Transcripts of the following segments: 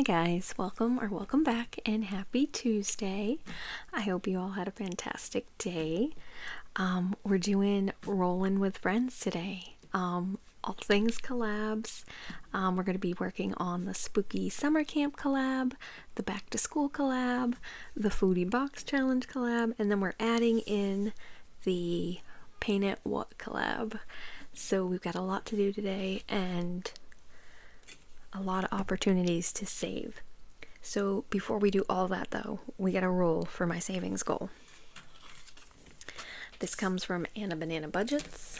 guys, welcome back and happy Tuesday. I hope you all had a fantastic day. We're doing Rolling with Friends today. All things collabs. We're going to be working on the spooky summer camp collab, the back to school collab, the foodie box challenge collab, and then we're adding in the paint it what collab. So we've got a lot to do today and a lot of opportunities to save. So before we do all that though, we gotta roll for my savings goal. This comes from Anna Banana Budgets.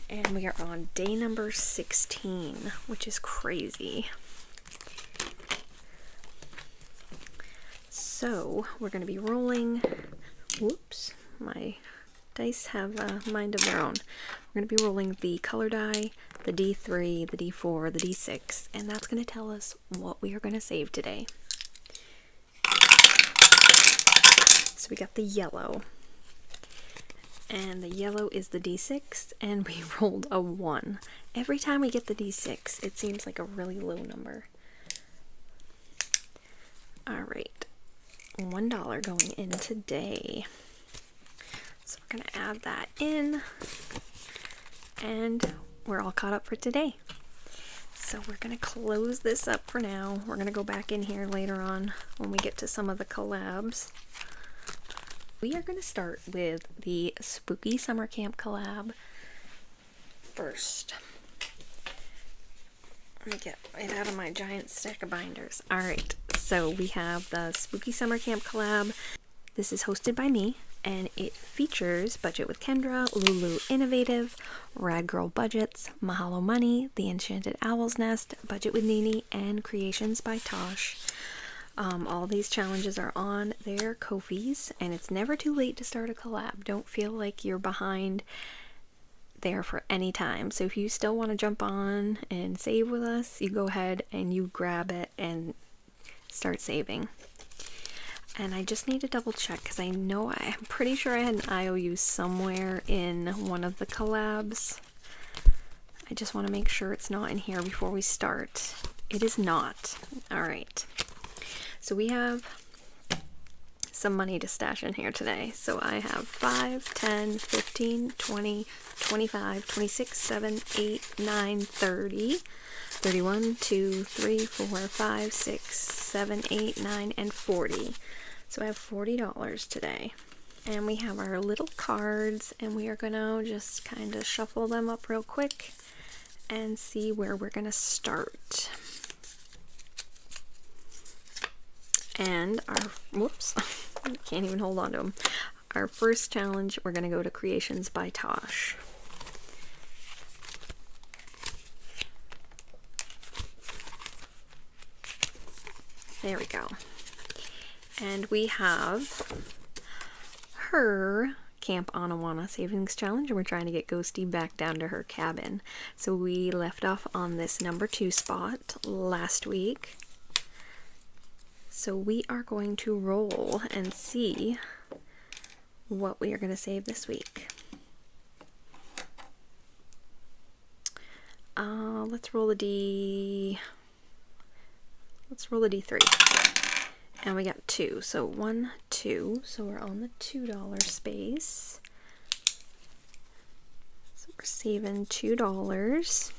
And we are on day number 16, which is crazy. So we're gonna be rolling, whoops, my dice have a mind of their own. We're going to be rolling the color die, the D3, the D4, the D6, and that's going to tell us what we are going to save today. So we got the yellow, and the yellow is the D6, and we rolled a 1. Every time we get the D6, it seems like a really low number. Alright, $1 going in today. So we're going to add that in, and we're all caught up for today. So we're going to close this up for now. We're going to go back in here later on when we get to some of the collabs. We are going to start with the Spooky Summer Camp collab first. Let me get it out of my giant stack of binders. Alright, so we have the Spooky Summer Camp collab. This is hosted by me, and it features Budget with Kendra, Lulu Innovative, Rad Girl Budgets, Mahalo Money, The Enchanted Owl's Nest, Budget with Nini, and Creations by Tosh. All these challenges are on their Ko-fis, and it's never too late to start a collab. Don't feel like you're behind there for any time. So if you still want to jump on and save with us, you go ahead and you grab it and start saving. And I just need to double check because I'm pretty sure I had an IOU somewhere in one of the collabs. I just want to make sure it's not in here before we start. It is not. Alright. So we have some money to stash in here today. So I have 5, 10, 15, 20, 25, 26, 7, 8, 9, 30, 31, 2, 3, 4, 5, 6, 7, 8, 9, and 40. So I have $40 today. And we have our little cards, and we are gonna just kind of shuffle them up real quick and see where we're gonna start. And our, whoops, can't even hold on to them. Our first challenge, we're gonna go to Creations by Tosh. There we go. And we have her Camp Anawana Savings Challenge, and we're trying to get Ghosty back down to her cabin. So we left off on this number 2 spot last week. So we are going to roll and see what we are going to save this week. Let's roll a D3. And we got 2, so 1, 2, so we're on the $2 space. So we're saving $2.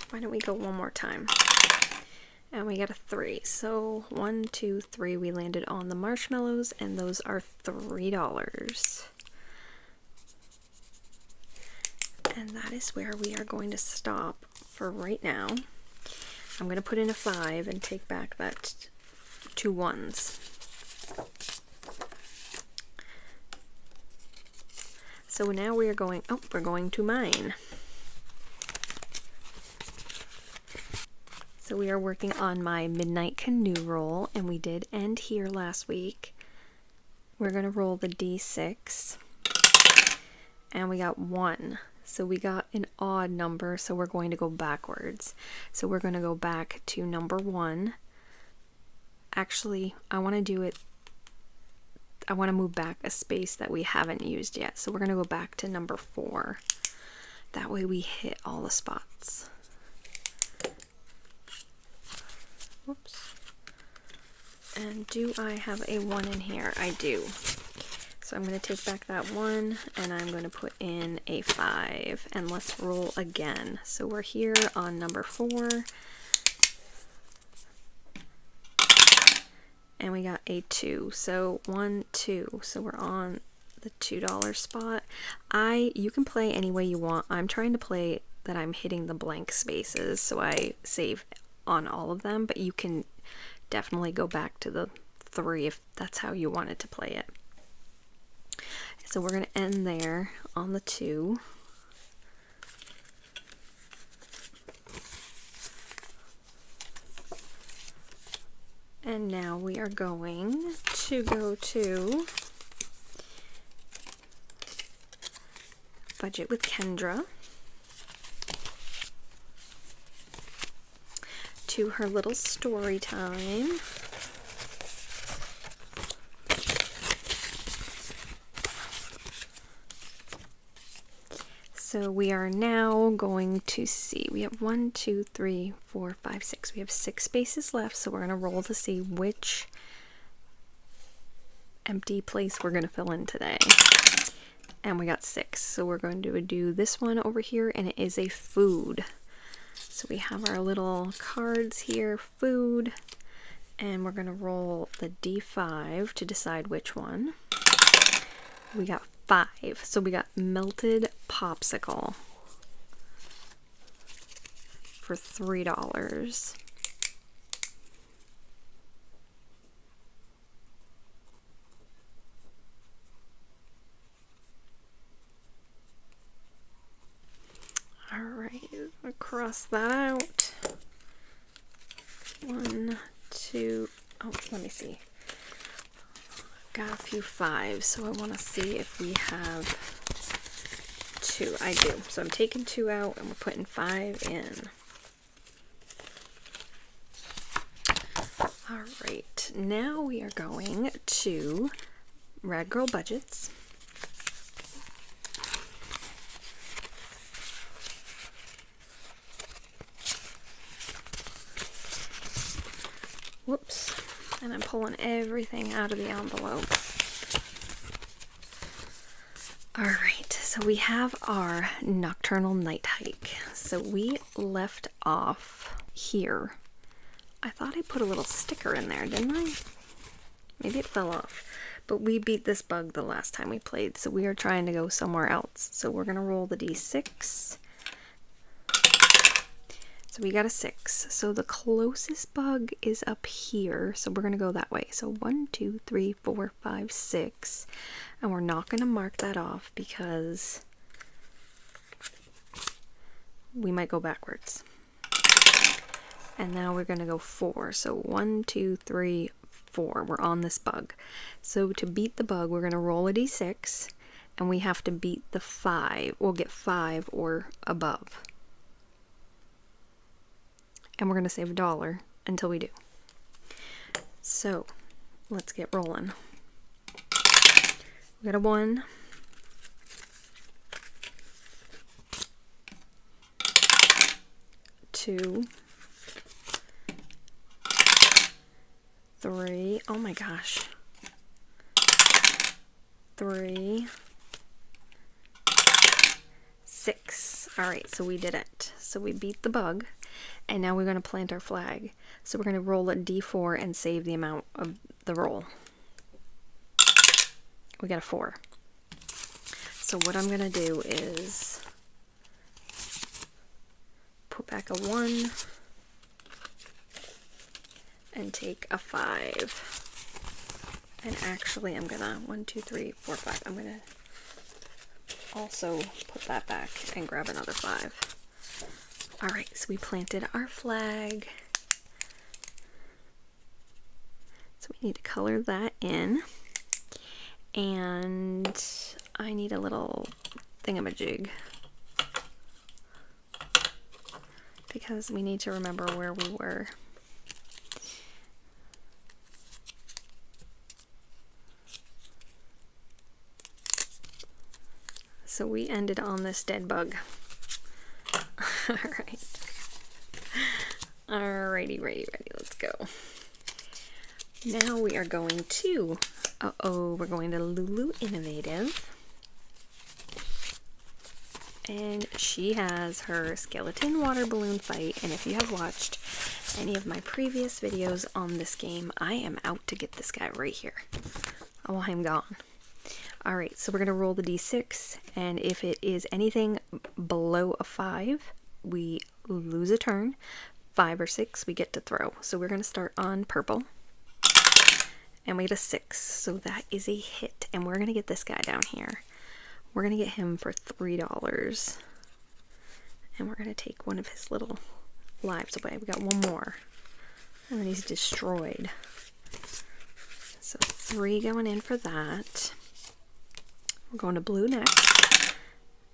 Why don't we go one more time? And we got a 3, so 1, 2, 3, we landed on the marshmallows, and those are $3. And that is where we are going to stop for right now. I'm going to put in a 5 and take back that 2 1s. So now we are going, we're going to mine. So we are working on my Midnight Canoe roll, and we did end here last week. We're going to roll the D6, and we got 1. So we got an odd number, so we're going to go backwards. So we're going to go back to number 1. Actually, I want to move back a space that we haven't used yet. So we're going to go back to number 4. That way we hit all the spots. Whoops. And do I have a 1 in here? I do. So I'm going to take back that 1 and I'm going to put in a 5 and let's roll again. So we're here on number 4 and we got a 2. So 1, 2. So we're on the $2 spot. You can play any way you want. I'm trying to play that I'm hitting the blank spaces, so I save on all of them, but you can definitely go back to the 3 if that's how you wanted to play it. So we're going to end there on the 2. And now we are going to go to Budget with Kendra, to her little story time. So we are now going to see, we have 1, 2, 3, 4, 5, 6. We have 6 spaces left, so we're going to roll to see which empty place we're going to fill in today. And we got 6, so we're going to do this one over here, and it is a food. So we have our little cards here, food, and we're going to roll the D5 to decide which one. We got 5, so we got melted popsicle for $3. All right, I'll cross that out. 1, 2, oh, let me see. Got a few 5s, so I want to see if we have 2. I do. So I'm taking 2 out and we're putting 5 in. All right, now we are going to Rad Girl Budgets. Whoops. And I'm pulling everything out of the envelope. Alright, so we have our nocturnal night hike. So we left off here. I thought I put a little sticker in there, didn't I? Maybe it fell off. But we beat this bug the last time we played, so we are trying to go somewhere else. So we're going to roll the D6. So we got a 6. So the closest bug is up here. So we're going to go that way. So 1, 2, 3, 4, 5, 6. And we're not going to mark that off because we might go backwards. And now we're going to go 4. So 1, 2, 3, 4. We're on this bug. So to beat the bug, we're going to roll a D6. And we have to beat the 5. We'll get 5 or above. And we're going to save $1 until we do. So, let's get rolling. We got a 1. 2. 3. Oh my gosh. 3. 6. Alright, so we did it. So we beat the bug. And now we're going to plant our flag. So we're going to roll a D4 and save the amount of the roll. We got a 4. So what I'm going to do is put back a 1 and take a 5. And actually I'm going to 1, 2, 3, 4, 5. I'm going to also put that back and grab another 5. Alright, so we planted our flag. So we need to color that in. And I need a little thingamajig. Because we need to remember where we were. So we ended on this dead bug. Alright. Alrighty, ready, let's go. Now we are going to, we're going to Lulu Innovative. And she has her skeleton water balloon fight, and if you have watched any of my previous videos on this game, I am out to get this guy right here. Oh, I'm gone. Alright, so we're going to roll the d6, and if it is anything below a 5, we lose a turn. 5 or 6, we get to throw. So we're going to start on purple. And we get a 6, so that is a hit. And we're going to get this guy down here. We're going to get him for $3. And we're going to take one of his little lives away. We got one more. And then he's destroyed. So 3 going in for that. We're going to blue next.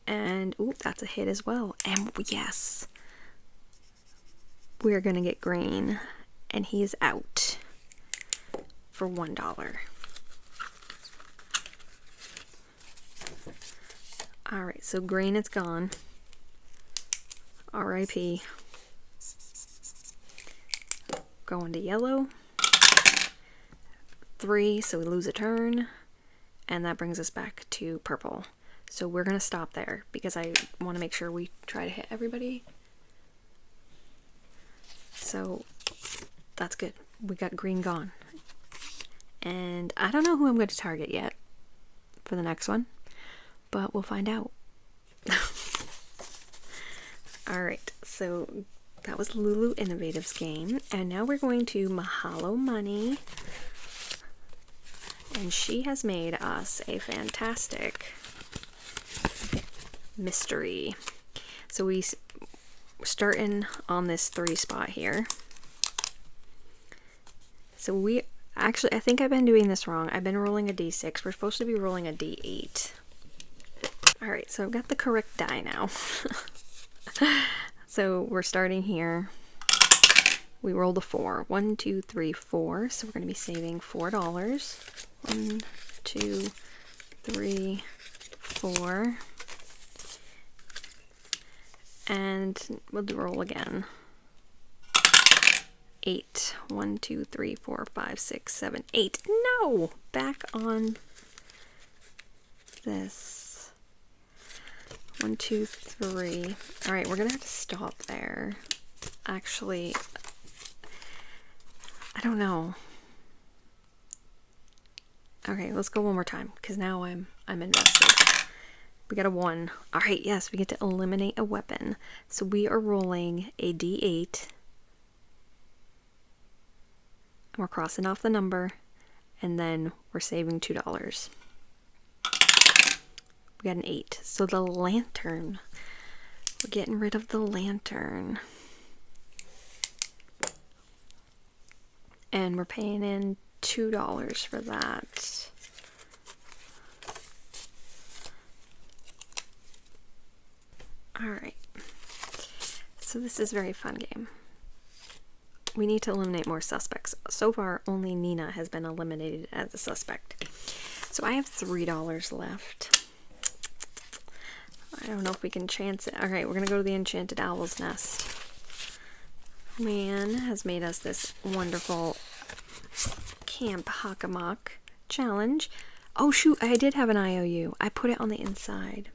And, ooh, that's a hit as well. And yes, we're going to get green. And he is out for $1. Alright, so green is gone. R.I.P. Going to yellow. 3, so we lose a turn. And that brings us back to purple. So we're going to stop there because I want to make sure we try to hit everybody. So that's good. We got green gone. And I don't know who I'm going to target yet for the next one, but we'll find out. Alright, so that was Lulu Innovative's game. And now we're going to Mahalo Money. And she has made us a fantastic mystery. So we're starting on this 3 spot here. So we actually, I think I've been doing this wrong. I've been rolling a d6. We're supposed to be rolling a d8. Alright, so I've got the correct die now. So we're starting here. We rolled a 4. 1, 2, 3, 4. So we're going to be saving $4. 1, 2, 3, 4. And we'll roll again. 8. 1, 2, 3, 4, 5, 6, 7, 8. No! Back on this. 1, 2, 3. Alright, we're gonna have to stop there. Actually, I don't know. Okay, let's go one more time, because now I'm invested. We got a 1. Alright, yes, we get to eliminate a weapon. So we are rolling a d8. We're crossing off the number, and then we're saving $2. We got an 8. So the lantern. We're getting rid of the lantern. And we're paying in $2 for that. Alright. So this is a very fun game. We need to eliminate more suspects. So far, only Nina has been eliminated as a suspect. So I have $3 left. I don't know if we can chance it. Alright, we're going to go to the Enchanted Owl's Nest. Man has made us this wonderful Camp 𝐒𝐿𝐿 challenge. Oh shoot, I did have an IOU. I put it on the inside.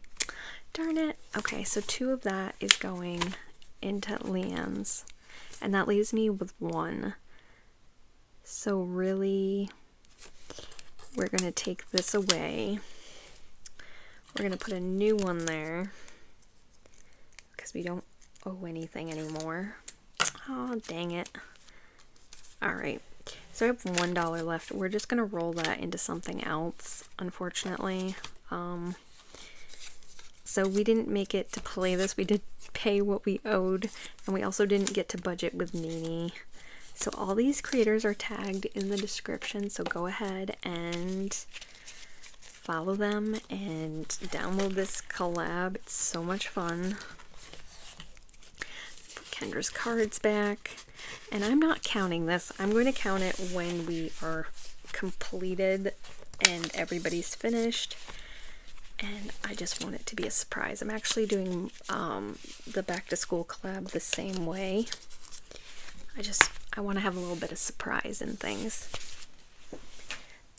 Darn it. Okay, so 2 of that is going into Leanne's. And that leaves me with 1. So really, we're going to take this away. We're going to put a new one there. Because we don't owe anything anymore. Oh, dang it. Alright. So I have $1 left. We're just going to roll that into something else, unfortunately. So we didn't make it to play this. We did pay what we owed, and we also didn't get to budget with Nini. So all these creators are tagged in the description, so go ahead and follow them and download this collab. It's so much fun. Put Kendra's cards back, and I'm not counting this. I'm going to count it when we are completed and everybody's finished. and I just want it to be a surprise. I'm actually doing the back to school collab the same way. I want to have a little bit of surprise in things.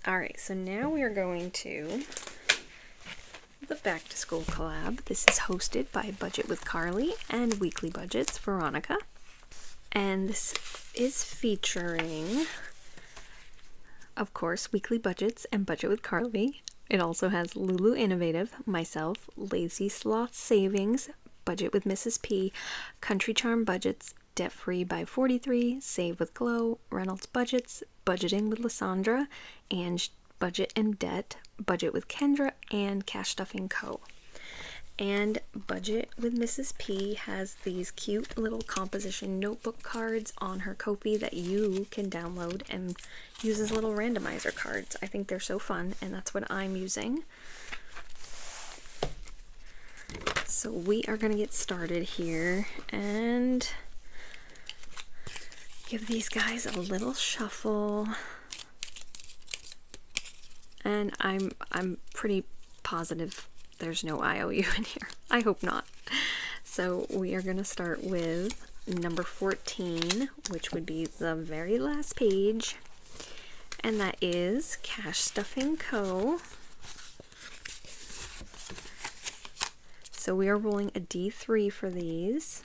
Alright, so now we are going to the back to school collab. This is hosted by Budget with Carly and Weekly Budgets Veronica. And this is featuring, of course, Weekly Budgets and Budget with Carly. It also has Lulu Innovative, myself, Lazy Sloth Savings, Budget with Mrs. P, Country Charm Budgets, Debt Free by 43, Save with Glow, Reynolds Budgets, Budgeting with Lysandra, and Budget and Debt, Budget with Kendra, and Cash Stuffing Co. And Budget with Mrs. P has these cute little composition notebook cards on her Ko-fi that you can download and use as little randomizer cards. I think they're so fun, and that's what I'm using. So we are going to get started here and give these guys a little shuffle. And I'm pretty positive there's no IOU in here. I hope not. So we are going to start with number 14, which would be the very last page. And that is Cash Stuffing Co. So we are rolling a D3 for these.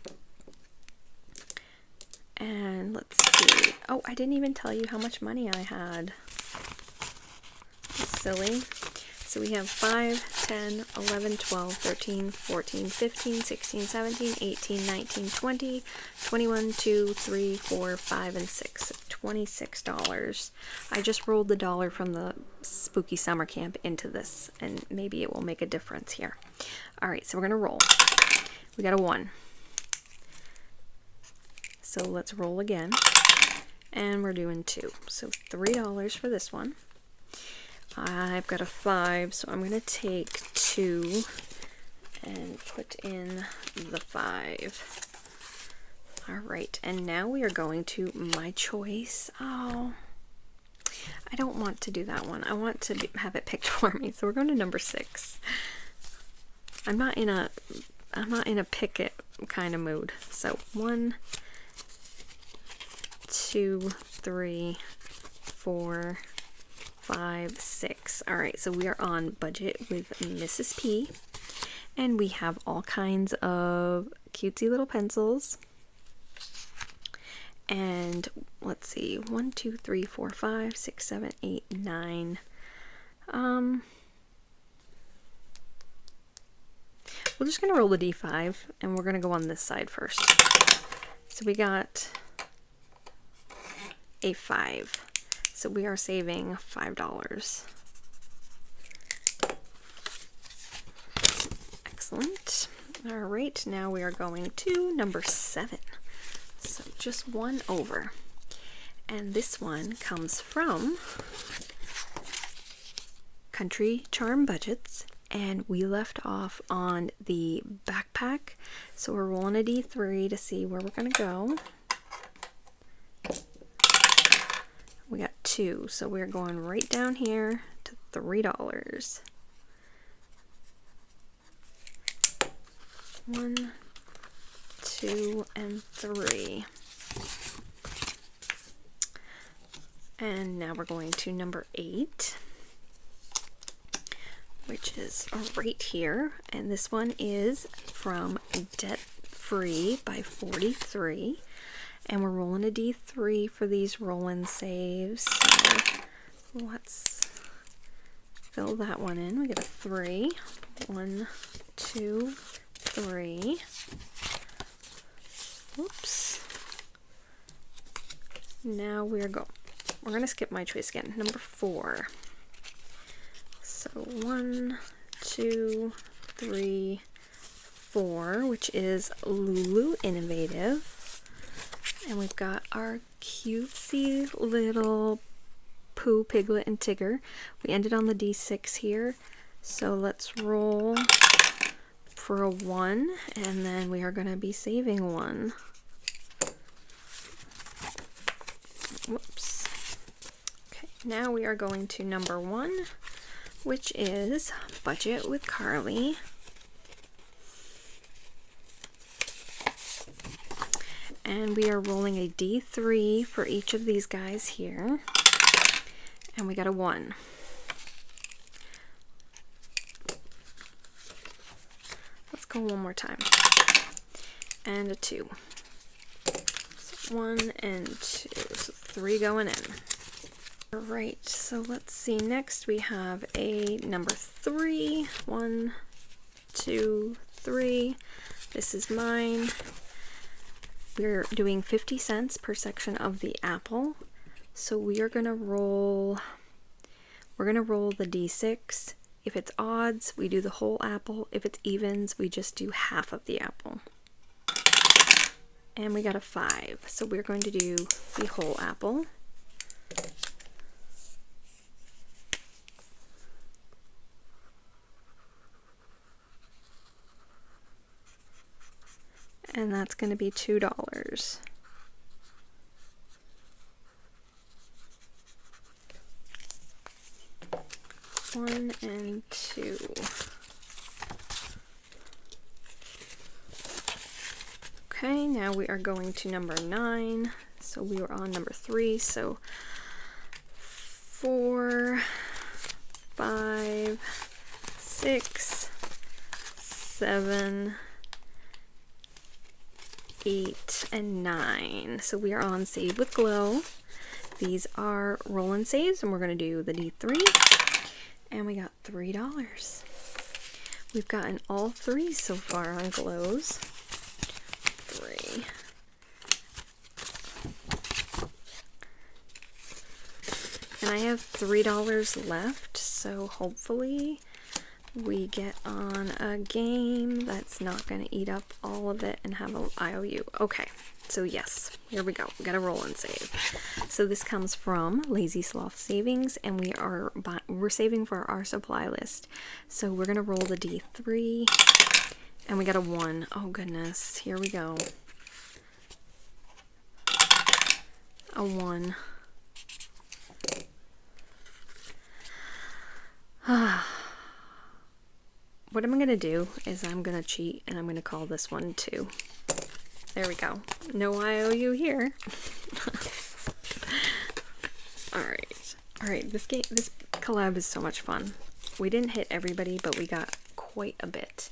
And let's see. Oh, I didn't even tell you how much money I had. That's silly. So we have 5, 10, 11, 12, 13, 14, 15, 16, 17, 18, 19, 20, 21, 2, 3, 4, 5, and 6. $26. I just rolled the dollar from the spooky summer camp into this, and maybe it will make a difference here. Alright, so we're going to roll. We got a 1. So let's roll again. And we're doing 2. So $3 for this one. I've got a 5, so I'm going to take 2 and put in the 5. Alright, and now we are going to my choice. Oh, I don't want to do that one. I want to have it picked for me. So we're going to number 6. I'm not in a pick it kind of mood. So 1, 2, 3, 4, 5, 6. Alright, so we are on Budget with Mrs. P. And we have all kinds of cutesy little pencils. And let's see, 1, 2, 3, 4, 5, 6, 7, 8, 9. We're just going to roll the D5, and we're going to go on this side first. So we got a 5. So we are saving $5. Excellent. All right, now we are going to number 7. So just one over. And this one comes from Country Charm Budgets. And we left off on the backpack. So we're rolling a D3 to see where we're going to go. We got 2, so we're going right down here to $3. 1, 2, and 3. And now we're going to number 8, which is right here. And this one is from Debt Free by 43. And we're rolling a D3 for these roll-in saves. So let's fill that one in. We get a 3. 1, 2, 3. Oops. Now we're going to skip my choice again. Number 4. So 1, 2, 3, 4, which is Lulu Innovative. And we've got our cutesy little Pooh, Piglet, and Tigger. We ended on the D6 here. So let's roll for a 1, and then we are going to be saving 1. Whoops. Okay, now we are going to number 1, which is Budget with Carly. And we are rolling a D3 for each of these guys here. And we got a 1. Let's go one more time. And a 2. So 1 and 2. So 3 going in. Alright, so let's see. Next we have a number 3. 1, 2, 3. This is mine. We're doing 50 cents per section of the apple. So we are going to roll, we're going to roll the D6. If it's odds, we do the whole apple. If it's evens, we just do half of the apple. And we got a 5. So we're going to do the whole apple. And that's going to be $2. One and 2. Okay, now we are going to number 9. So we were on number 3. So 4, 5, 6, 7, 8, and 9. So we are on Save with Glow. These are roll and saves, and we're going to do the D3. And we got $3. We've gotten all 3 so far on glows. 3. And I have $3 left, so hopefully we get on a game that's not going to eat up all of it and have an IOU. Okay, so yes, here we go. We got to roll and save. So this comes from Lazy Sloth Savings, and we're saving for our supply list. So we're going to roll the D3, and we got a 1. Oh goodness, here we go. A 1. What I'm going to do is I'm going to cheat, and I'm going to call this one 2. There we go. No IOU here. Alright, this collab is so much fun. We didn't hit everybody, but we got quite a bit.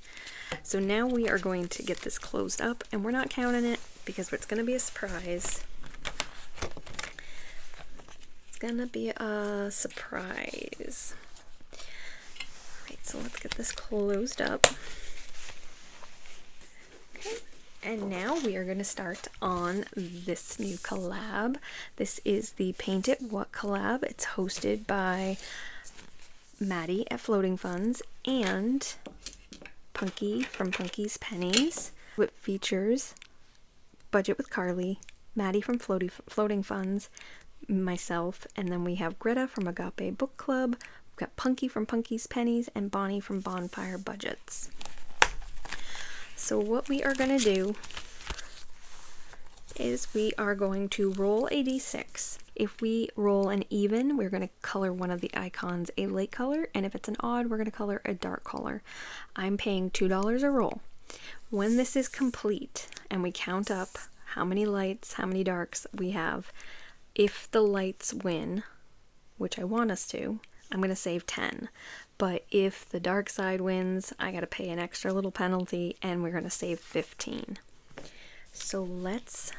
So now we are going to get this closed up, and we're not counting it because it's going to be a surprise. It's going to be a surprise. So let's get this closed up. Okay. And now we are going to start on this new collab. This is the Paint It What collab. It's hosted by Maddie at Floating Funds and Punky from Punky's Pennies. It features Budget with Carly, Maddie from Floating Funds, myself, and then we have Greta from Agape Book Club. Got Punky from Punky's Pennies and Bonnie from Bonfire Budgets. So what we are going to do is we are going to roll a d6. If we roll an even, we're going to color one of the icons a light color, and if it's an odd, we're going to color a dark color. I'm paying $2 a roll. When this is complete and we count up how many lights, how many darks we have, if the lights win, which I want us to, I'm going to save 10, but if the dark side wins, I got to pay an extra little penalty, and we're going to save 15. So let's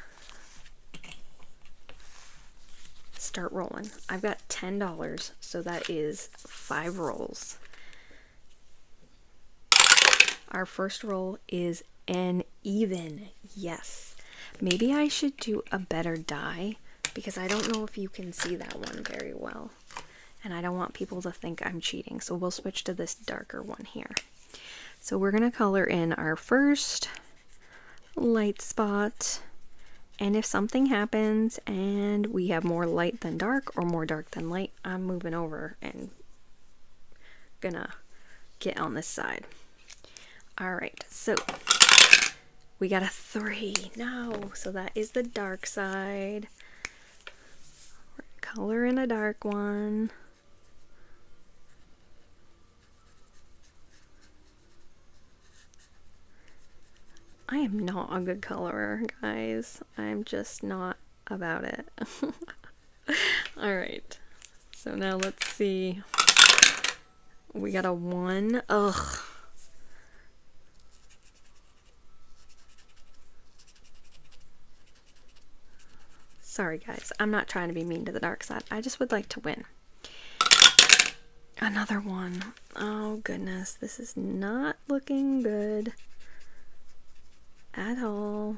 start rolling. I've got $10, so that is 5 rolls. Our first roll is an even. Yes. Maybe I should do a better die, because I don't know if you can see that one very well. And I don't want people to think I'm cheating, so we'll switch to this darker one here. So we're going to color in our first light spot, and if something happens and we have more light than dark or more dark than light, I'm moving over and gonna get on this side. Alright, so we got a 3. No, so that is the dark side. We're gonna color in a dark one. I am not a good colorer, guys. I'm just not about it. Alright, so now let's see. We got a 1. Ugh. Sorry guys, I'm not trying to be mean to the dark side. I just would like to win. Another 1. Oh goodness, this is not looking good at all.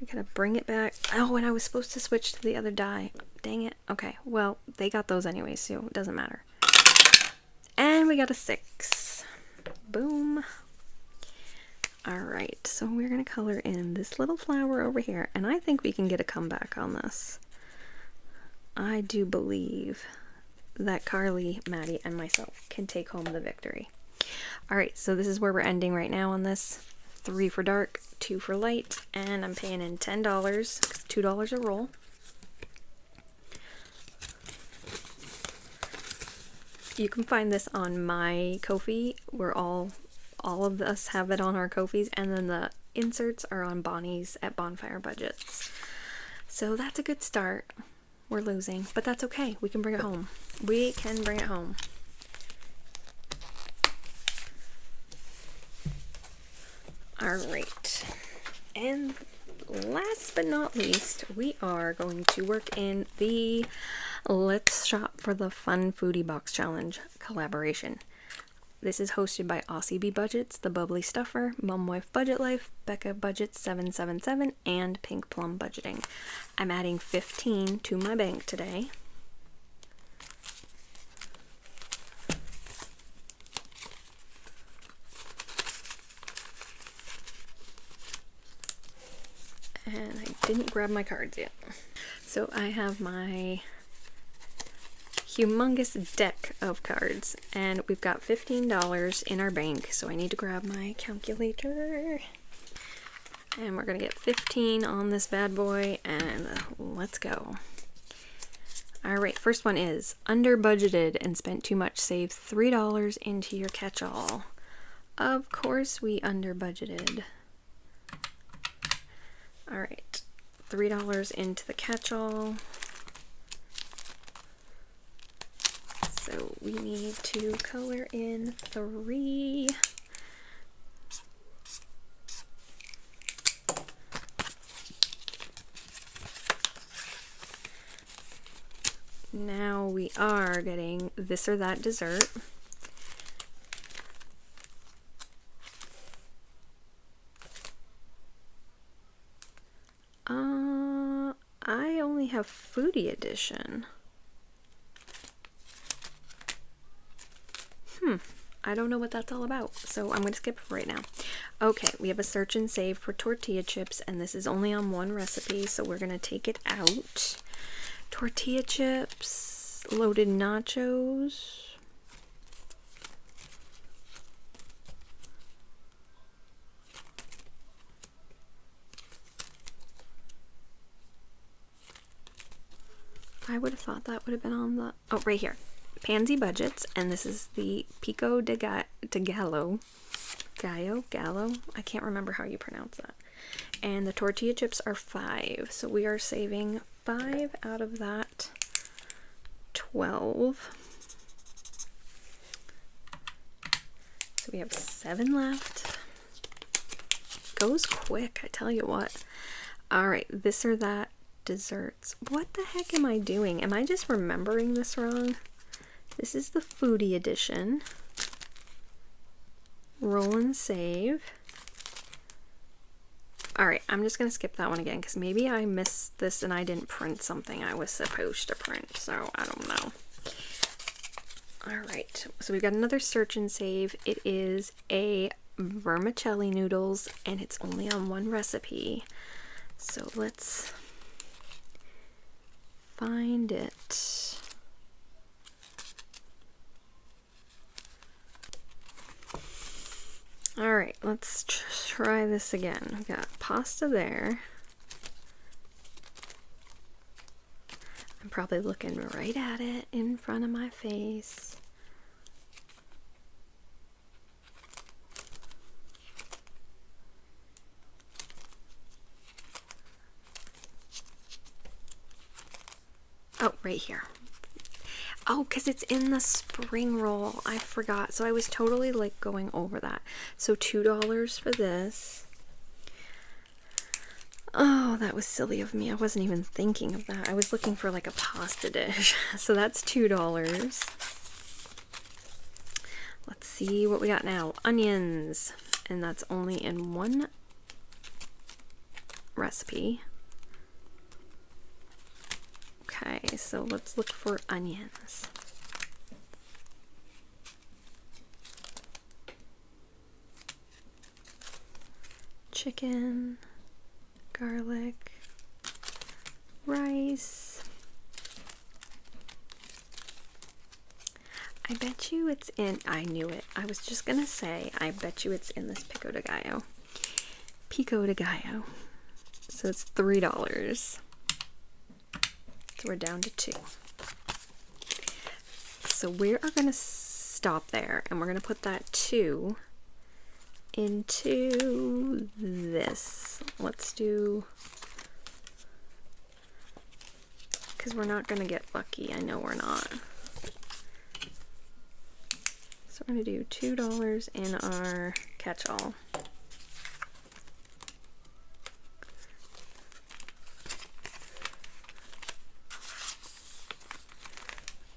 I gotta bring it back. Oh, and I was supposed to switch to the other die. Dang it. Okay, well, they got those anyway, so it doesn't matter. And we got a 6. Boom. Alright, so we're gonna color in this little flower over here, and I think we can get a comeback on this. I do believe that Carly, Maddie, and myself can take home the victory. Alright, so this is where we're ending right now on this. 3 for dark, 2 for light, and I'm paying in $10, $2 a roll. You can find this on my Ko-fi. All of us have it on our Ko-fis, and then the inserts are on Bonnie's at Bonfire Budgets. So that's a good start. We're losing, but that's okay. We can bring it home. We can bring it home. Alright, and last but not least, we are going to work in the Let's Shop for the Fun Foodie Box Challenge collaboration. This is hosted by Aussie Bee Budgets, The Bubbly Stuffer, Mum Wife Budget Life, Becca Budgets 777, and Pink Plum Budgeting. I'm adding 15 to my bank today. And I didn't grab my cards yet. So I have my humongous deck of cards, and we've got $15 in our bank, so I need to grab my calculator. And we're gonna get 15 on this bad boy, and let's go. Alright, first one is under budgeted and spent too much. Save $3 into your catch-all. Of course we under budgeted. Alright, $3 into the catch-all. So we need to color in 3. Now we are getting this or that dessert. I only have Foodie edition. I don't know what that's all about, so I'm going to skip it right now. Okay, we have a search and save for tortilla chips, and this is only on one recipe, so we're going to take it out. Tortilla chips, loaded nachos. I would have thought that would have been on the... Oh, right here. Pansy Budgets, and this is the Pico de Gallo. Gallo? I can't remember how you pronounce that. And the tortilla chips are 5, so we are saving 5 out of that 12. So we have 7 left. Goes quick, I tell you what. Alright, this or that desserts. What the heck am I doing? Am I just remembering this wrong? This is the Foodie edition. Roll and save. Alright, I'm just going to skip that one again because maybe I missed this and I didn't print something I was supposed to print, so I don't know. Alright, so we've got another search and save. It is a vermicelli noodles and it's only on one recipe. So let's find it. Alright, let's try this again. We've got pasta there. I'm probably looking right at it in front of my face. Oh, right here. Oh, because it's in the spring roll. I forgot. So I was totally like going over that. So $2 for this. Oh, that was silly of me. I wasn't even thinking of that. I was looking for like a pasta dish. So that's $2. Let's see what we got now. Onions. And that's only in one recipe. Okay, so let's look for onions. Chicken, garlic, rice. I bet you it's in, I knew it. I was just gonna say, I bet you it's in this pico de gallo. Pico de gallo. So it's $3. So we're down to 2. So we are gonna stop there and we're gonna put that 2 into this. Let's do, because we're not gonna get lucky. I know we're not. So we're going to do $2 in our catch-all.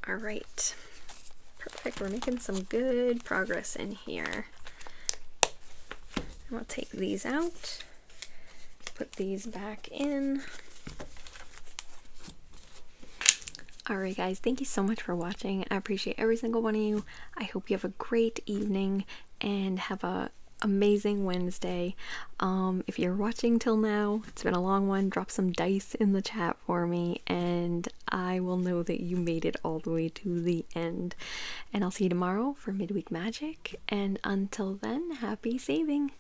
All right. Perfect. We're making some good progress in here. And we'll take these out, put these back in. Alright guys, thank you so much for watching. I appreciate every single one of you. I hope you have a great evening and have a amazing Wednesday. If you're watching till now, it's been a long one, drop some dice in the chat for me and I will know that you made it all the way to the end. And I'll see you tomorrow for Midweek Magic, and until then, happy saving!